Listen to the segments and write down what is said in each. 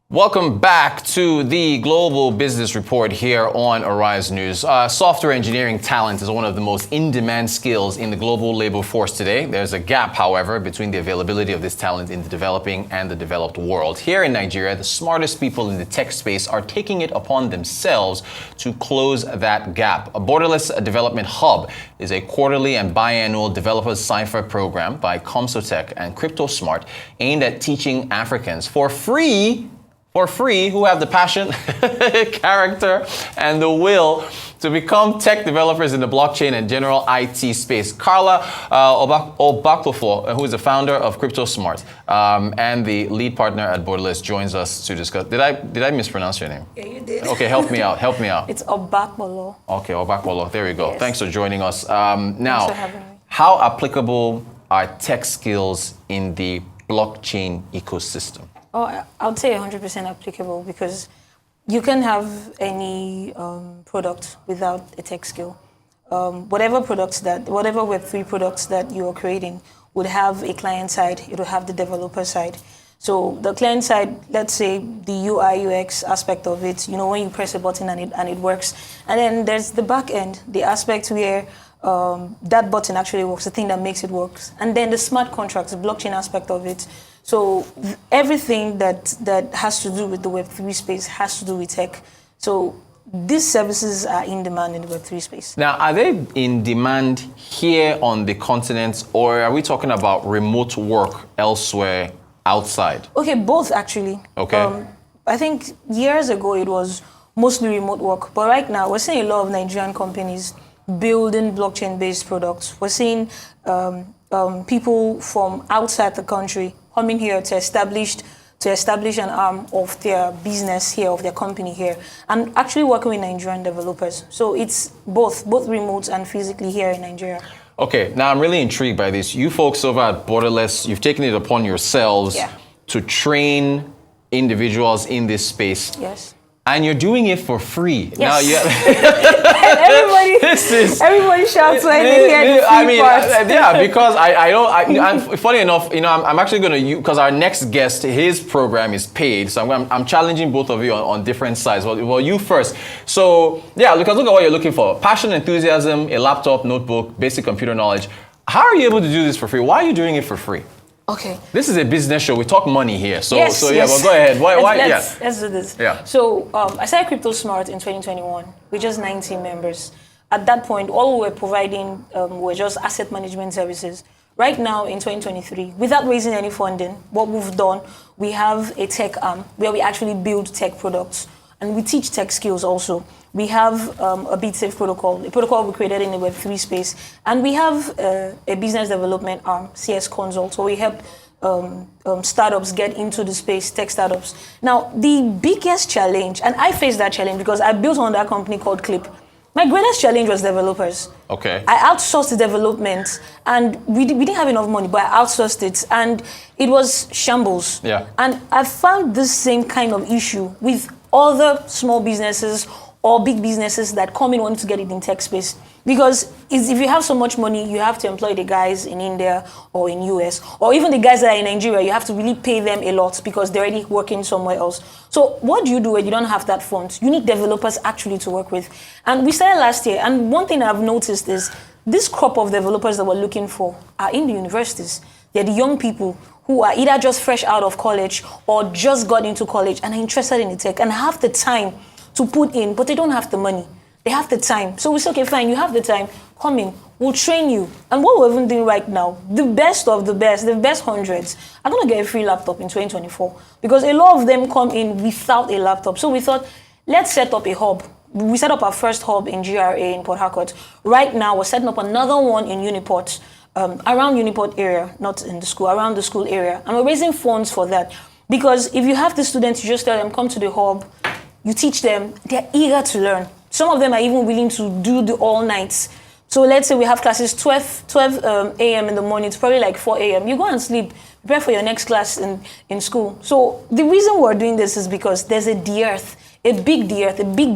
Welcome back to the Global Business Report here on Arise News. Software engineering talent is one of the most in-demand skills in the global labor force today. There's a gap, however, between the availability of this talent in the developing and the developed world. Here in Nigeria, the smartest people in the tech space are taking it upon themselves to close that gap. A Borderless Development Hub is a quarterly and biannual developers cipher program by Comsotech and CryptoSmart aimed at teaching Africans for free, who have the passion, character, and the will to become tech developers in the blockchain and general IT space. Karla Obakpolor, who is the founder of CryptoSmart and the lead partner at Borderless, joins us to discuss. Did I mispronounce your name? Yeah, you did. Okay, help me out. It's Obakpolor. Okay, Obakpolor. There we go. Yes. Thanks for joining us. Thanks Now, for having me. how applicable are tech skills in the blockchain ecosystem? Oh, I would say 100% applicable because you can have any product without a tech skill. Whatever Web3 products that you are creating would have a client side, it will have the developer side. So the client side, let's say the UI UX aspect of it, when you press a button and it works. And then there's the back end, the aspect where that button actually works, the thing that makes it work. And then the smart contracts, the blockchain aspect of it. So everything that has to do with the Web3 space has to do with tech. So these services are in demand in the Web3 space. Now, are they in demand here on the continent, or are we talking about remote work elsewhere outside? Okay, both actually. Okay. I think years ago it was mostly remote work, but right now we're seeing a lot of Nigerian companies building blockchain-based products. We're seeing people from outside the country coming here to establish an arm of their business here, of their company here, and actually working with Nigerian developers. So it's both remote and physically here in Nigeria. Okay, now I'm really intrigued by this. You folks over at Borderless, you've taken it upon yourselves to train individuals in this space. Yes. And you're doing it for free. Yes. Now, everybody shouts when they hear the free part. Because I'm funny enough, I'm actually going to use, because our next guest, his program is paid, so I'm challenging both of you on different sides. Well, you first. So look at what you're looking for: passion, enthusiasm, a laptop, notebook, basic computer knowledge. How are you able to do this for free? Why are you doing it for free? Okay. This is a business show. We talk money here. Yes. Well, go ahead. Let's do this. Yeah. So I started CryptoSmart in 2021 with just 19 members. At that point, all we were providing were just asset management services. Right now in 2023, without raising any funding, what we've done, we have a tech arm where we actually build tech products. And we teach tech skills also. We have a BitSafe protocol, a protocol we created in the Web3 space. And we have a business development arm, CS Consult, so we help startups get into the space, tech startups. Now, the biggest challenge, and I faced that challenge because I built on that company called Clip. My greatest challenge was developers. Okay. I outsourced the development, and we didn't have enough money, but I outsourced it, and it was shambles. Yeah. And I found this same kind of issue with other small businesses or big businesses that come in wanting to get it in tech space. Because if you have so much money, you have to employ the guys in India or in US, or even the guys that are in Nigeria, you have to really pay them a lot because they're already working somewhere else. So what do you do when you don't have that fund? You need developers actually to work with. And we started last year, and one thing I've noticed is this crop of developers that we're looking for are in the universities. They're the young people who are either just fresh out of college or just got into college and are interested in the tech and have the time to put in, but they don't have the money. They have the time. So we say, okay, fine, you have the time, come in, we'll train you. And what we're even doing right now, the best of the best hundreds, are gonna get a free laptop in 2024 because a lot of them come in without a laptop. So we thought, let's set up a hub. We set up our first hub in GRA in Port Harcourt. Right now, we're setting up another one in Uniport, around Uniport area, not in the school, around the school area. And we're raising funds for that. Because if you have the students, you just tell them, come to the hub, you teach them, they're eager to learn. Some of them are even willing to do the all nights. So let's say we have classes 12 a.m. in the morning, it's probably like 4 a.m. You go and sleep, prepare for your next class in school. So the reason we're doing this is because there's a dearth, a big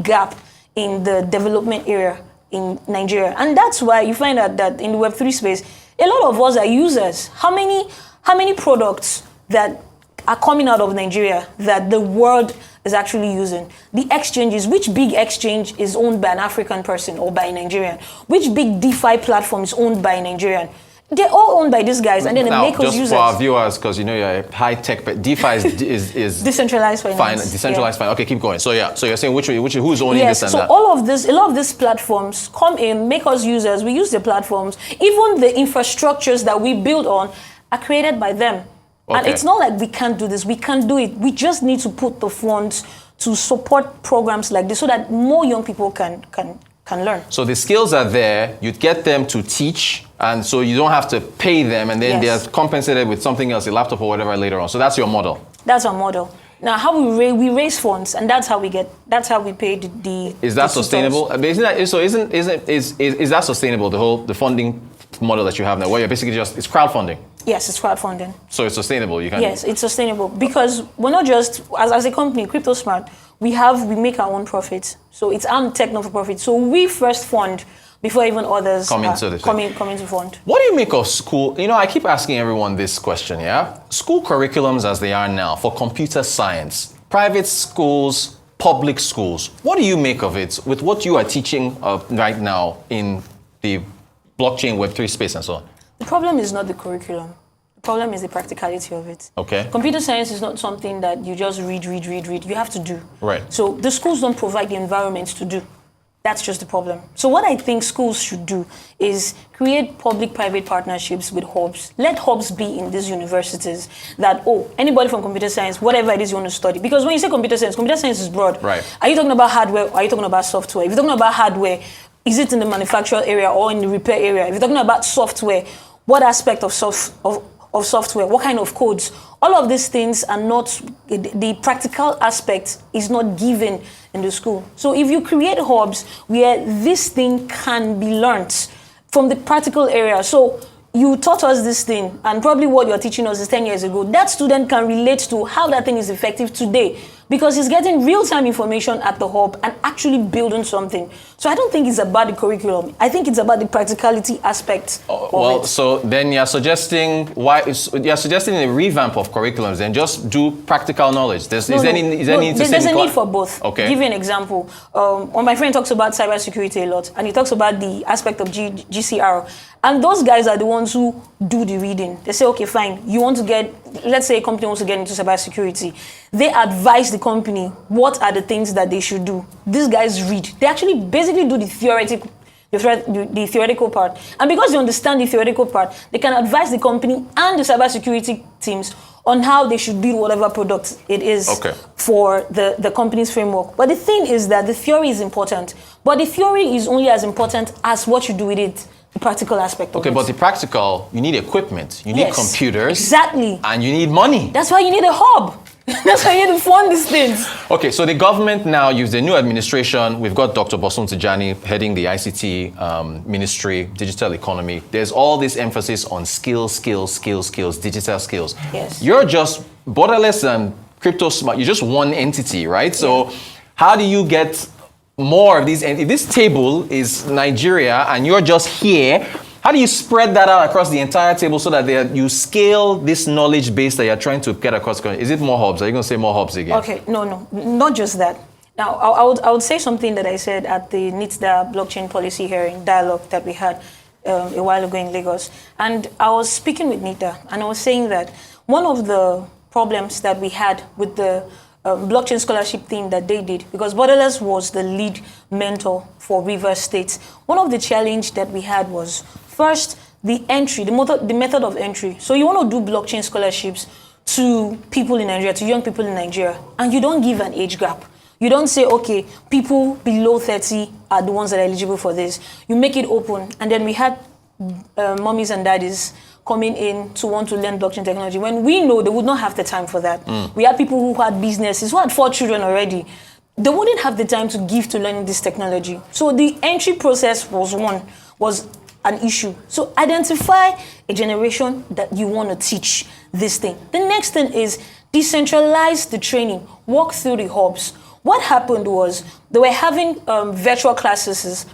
gap in the development area in Nigeria. And that's why you find out that in the Web3 space, a lot of us are users. How many products that are coming out of Nigeria that the world is actually using. The exchanges, which big exchange is owned by an African person or by a Nigerian? Which big DeFi platform is owned by a Nigerian? They're all owned by these guys, and then they make us users. Just for our viewers, because you're a high tech, but DeFi is decentralized finance. Decentralized finance. Okay, keep going. So so you're saying who's owning this and that? So all of this, a lot of these platforms come in, make us users. We use the platforms. Even the infrastructures that we build on are created by them. Okay. And it's not like we can't do this. We can do it. We just need to put the funds to support programs like this so that more young people can learn. So the skills are there. You'd get them to teach, and so you don't have to pay them, and then they're compensated with something else, a laptop or whatever later on. So that's your model. That's our model. Now, how we raise funds, and that's how we pay the. Is that sustainable? Is that sustainable? The funding model that you have now, where you're basically it's crowdfunding. Yes, it's crowdfunding. So it's sustainable. Yes, it's sustainable because we're not just as a company, CryptoSmart. We make our own profits. So it's our tech not for profit. So we first fund before even others come into fund. What do you make of school? I keep asking everyone this question. Yeah, school curriculums as they are now for computer science, private schools, public schools. What do you make of it with what you are teaching right now in the blockchain Web3 space and so on? The problem is not the curriculum. The problem is the practicality of it. Okay. Computer science is not something that you just read. You have to do. Right. So the schools don't provide the environment to do. That's just the problem. So what I think schools should do is create public-private partnerships with hubs. Let hubs be in these universities that, anybody from computer science, whatever it is you want to study. Because when you say computer science is broad. Right. Are you talking about hardware or are you talking about software? If you're talking about hardware, is it in the manufacturer area or in the repair area? If you're talking about software, what aspect of software? What kind of codes? All of these things are not, the practical aspect is not given in the school. So if you create hubs where this thing can be learned from the practical area, so you taught us this thing, and probably what you're teaching us is 10 years ago, that student can relate to how that thing is effective today because he's getting real-time information at the hub and actually building something. So I don't think it's about the curriculum. I think it's about the practicality aspect of it. So then you're suggesting a revamp of curriculums and just do practical knowledge. There's a need for both. Okay. I'll give you an example. When my friend talks about cybersecurity a lot, and he talks about the aspect of GCR, and those guys are the ones who do the reading. They say, okay, fine, let's say a company wants to get into cybersecurity. They advise the company what are the things that they should do. These guys read. They actually basically do the theoretical part. And because they understand the theoretical part, they can advise the company and the cybersecurity teams on how they should build whatever product it is for the company's framework. But the thing is that the theory is important. But the theory is only as important as what you do with it. The practical aspect of it. Okay, but the practical, you need equipment, you need computers. Exactly. And you need money. That's why you need a hub. That's why you need to fund these things. Okay, so the government now use the new administration. We've got Dr. Bosun Tijani heading the ICT ministry, digital economy. There's all this emphasis on skills, digital skills. Yes. You're just Borderless and CryptoSmart. You're just one entity, right? So how do you get more of these? And if this table is Nigeria and you're just here, how do you spread that out across the entire table so that you scale this knowledge base that you're trying to get across? Is it more hubs? Are you going to say more hubs again? Okay, no, not just that. Now, I would say something that I said at the NITSDA blockchain policy hearing dialogue that we had a while ago in Lagos. And I was speaking with Nita, and I was saying that one of the problems that we had with the blockchain scholarship thing that they did, because Borderless was the lead mentor for Rivers State. One of the challenge that we had was first the method of entry. So you want to do blockchain scholarships to people in Nigeria, to young people in Nigeria, and you don't give an age gap. You don't say, okay, people below 30 are the ones that are eligible for this. You make it open, and then we had mommies and daddies coming in to want to learn blockchain technology when we know they would not have the time for that. We had people who had businesses, who had 4 children already. They wouldn't have the time to give to learning this technology. So the entry process was an issue. So identify a generation that you want to teach this thing. The next thing is decentralize the training. Walk through the hubs. What happened was they were having virtual classes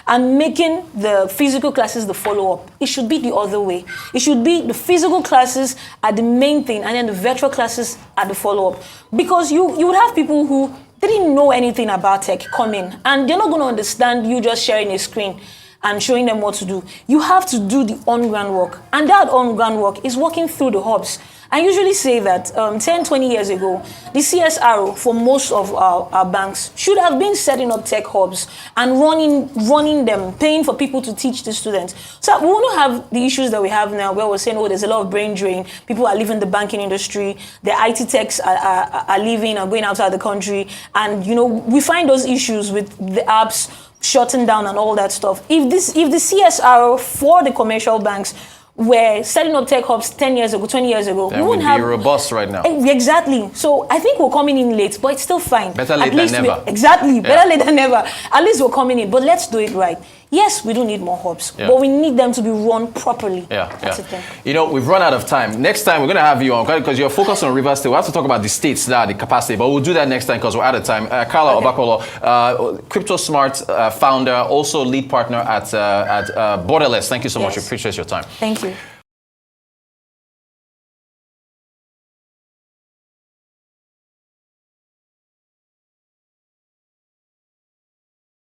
and making the physical classes the follow-up. It should be the other way. It should be the physical classes are the main thing, and then the virtual classes are the follow-up. Because you would have people who didn't know anything about tech come in, and they're not going to understand you just sharing a screen and showing them what to do. You have to do the on-ground work, and that on-ground work is working through the hubs. I usually say that 10, 20 years ago, the CSRO for most of our banks should have been setting up tech hubs and running them, paying for people to teach the students. So we won't have the issues that we have now where we're saying, oh, there's a lot of brain drain, people are leaving the banking industry, the IT techs are leaving and going outside the country. And, we find those issues with the apps shutting down and all that stuff. If the CSRO for the commercial banks were setting up tech hubs 10 years ago, 20 years ago, then we wouldn't be robust right now. Exactly. So I think we're coming in late, but it's still fine. Better late than never. Exactly. Better late than never. At least we're coming in, but let's do it right. Yes, we do need more hubs, but we need them to be run properly. That's the thing. We've run out of time. Next time, we're going to have you on, because you're focused on Rivers State. We have to talk about the states that the capacity, but we'll do that next time because we're out of time. Karla Obakpolor, Crypto Smart founder, also lead partner at Borderless. Thank you so much. We appreciate your time. Thank you.